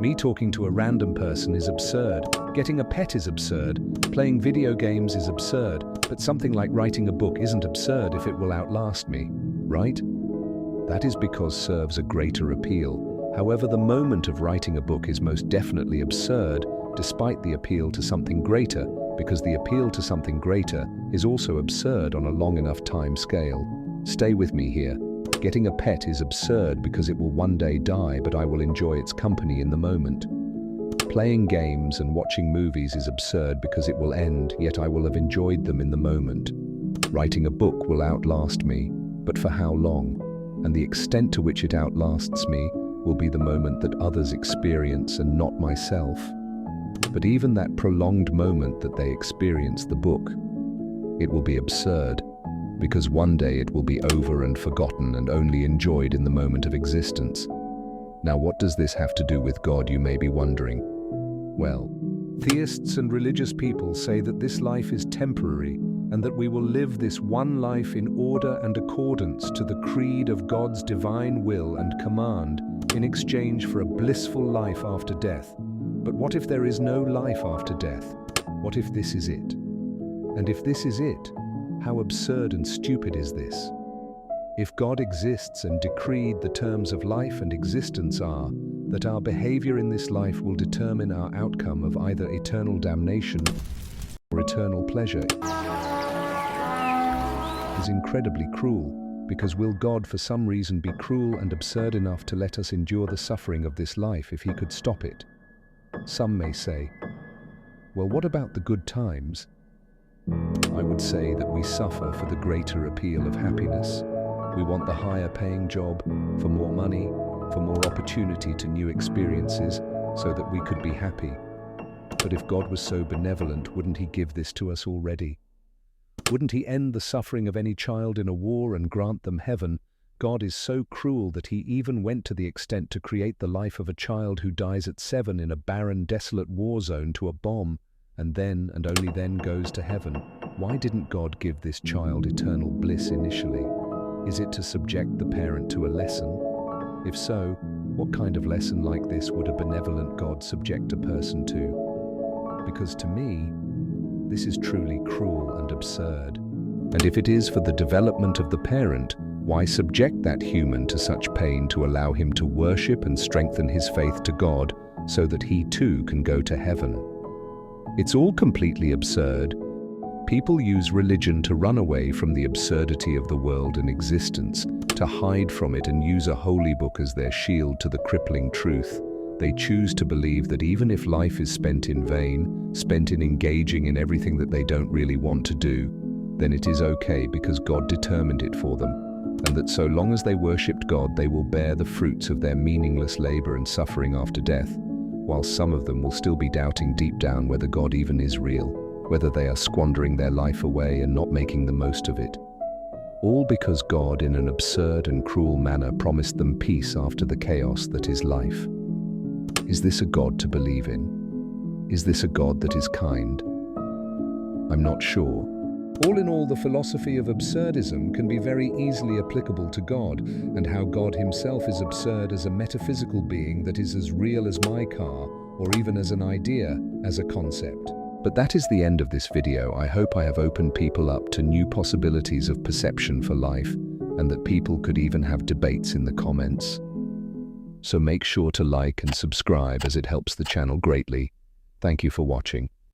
Me talking to a random person is absurd. Getting a pet is absurd. Playing video games is absurd. But something like writing a book isn't absurd if it will outlast me, right? That is because serves a greater appeal. However, the moment of writing a book is most definitely absurd, despite the appeal to something greater, because the appeal to something greater is also absurd on a long enough time scale. Stay with me here. Getting a pet is absurd because it will one day die, but I will enjoy its company in the moment. Playing games and watching movies is absurd because it will end, yet I will have enjoyed them in the moment. Writing a book will outlast me, but for how long? And the extent to which it outlasts me will be the moment that others experience and not myself. But even that prolonged moment that they experience the book, it will be absurd, because one day it will be over and forgotten and only enjoyed in the moment of existence. Now, what does this have to do with God, you may be wondering? Well, theists and religious people say that this life is temporary and that we will live this one life in order and accordance to the creed of God's divine will and command in exchange for a blissful life after death. But what if there is no life after death? What if this is it? And if this is it, how absurd and stupid is this? If God exists and decreed the terms of life and existence are that our behavior in this life will determine our outcome of either eternal damnation or eternal pleasure, it is incredibly cruel, because will God for some reason be cruel and absurd enough to let us endure the suffering of this life if he could stop it? Some may say, well, what about the good times? I would say that we suffer for the greater appeal of happiness. We want the higher paying job, for more money, for more opportunity to new experiences, so that we could be happy. But if God was so benevolent, wouldn't he give this to us already? Wouldn't he end the suffering of any child in a war and grant them heaven? God is so cruel that he even went to the extent to create the life of a child who dies at 7 in a barren, desolate war zone to a bomb, and then, and only then, goes to heaven. Why didn't God give this child eternal bliss initially? Is it to subject the parent to a lesson? If so, what kind of lesson like this would a benevolent God subject a person to? Because to me, this is truly cruel and absurd. And if it is for the development of the parent, why subject that human to such pain to allow him to worship and strengthen his faith to God so that he too can go to heaven? It's all completely absurd. People use religion to run away from the absurdity of the world and existence, to hide from it and use a holy book as their shield to the crippling truth. They choose to believe that even if life is spent in vain, spent in engaging in everything that they don't really want to do, then it is okay because God determined it for them, and that so long as they worshipped God, they will bear the fruits of their meaningless labor and suffering after death, while some of them will still be doubting deep down whether God even is real, whether they are squandering their life away and not making the most of it. All because God, in an absurd and cruel manner, promised them peace after the chaos that is life. Is this a God to believe in? Is this a God that is kind? I'm not sure. All in all, the philosophy of absurdism can be very easily applicable to God, and how God himself is absurd as a metaphysical being that is as real as my car, or even as an idea, as a concept. But that is the end of this video. I hope I have opened people up to new possibilities of perception for life, and that people could even have debates in the comments. So make sure to like and subscribe, as it helps the channel greatly. Thank you for watching.